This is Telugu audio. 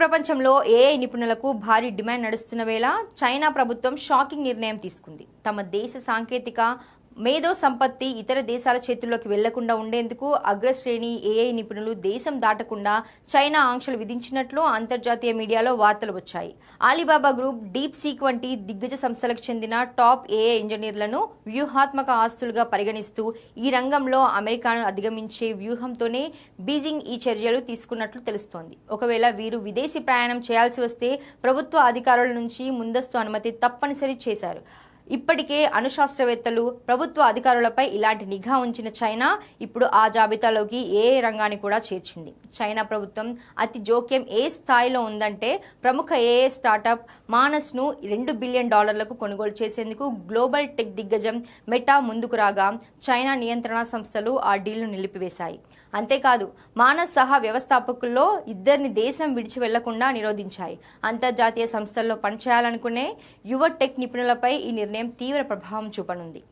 ప్రపంచంలో ఏఐ నిపుణులకు భారీ డిమాండ్ నడుస్తున్న వేళ చైనా ప్రభుత్వం షాకింగ్ నిర్ణయం తీసుకుంది. తమ దేశ సాంకేతిక మేధో సంపత్తి ఇతర దేశాల చేతుల్లోకి వెళ్లకుండా ఉండేందుకు అగ్రశ్రేణి ఏఐ నిపుణులు దేశం దాటకుండా చైనా ఆంక్షలు విధించినట్లు అంతర్జాతీయ మీడియాలో వార్తలు వచ్చాయి. అలీబాబా గ్రూప్, డీప్ సీక్ వంటి దిగ్గజ సంస్థలకు చెందిన టాప్ ఏఐ ఇంజనీర్లను వ్యూహాత్మక ఆస్తులుగా పరిగణిస్తూ ఈ రంగంలో అమెరికాను అధిగమించే వ్యూహంతోనే బీజింగ్ ఈ చర్యలు తీసుకున్నట్లు తెలుస్తోంది. ఒకవేళ వీరు విదేశీ ప్రయాణం చేయాల్సి వస్తే ప్రభుత్వ అధికారుల నుంచి ముందస్తు అనుమతి తప్పనిసరి చేశారు. ఇప్పటికే అణుశాస్త్రవేత్తలు, ప్రభుత్వ అధికారులపై ఇలాంటి నిఘా ఉంచిన చైనా ఇప్పుడు ఆ జాబితాలోకి ఏఐ రంగాన్ని కూడా చేర్చింది. చైనా ప్రభుత్వం అతి జోక్యం ఏ స్థాయిలో ఉందంటే ప్రముఖ ఏఐ స్టార్టప్ మానస్ను $2 బిలియన్ కొనుగోలు చేసేందుకు గ్లోబల్ టెక్ దిగ్గజం మెటా ముందుకు రాగా చైనా నియంత్రణ సంస్థలు ఆ డీల్ను నిలిపివేశాయి. అంతేకాదు మానస్ సహా వ్యవస్థాపకుల్లో 2 దేశం విడిచి వెళ్లకుండా నిరోధించాయి. అంతర్జాతీయ సంస్థల్లో పనిచేయాలనుకునే యువ టెక్ నిపుణులపై ఈ నిర్ణయం తీవ్ర ప్రభావం చూపనుంది.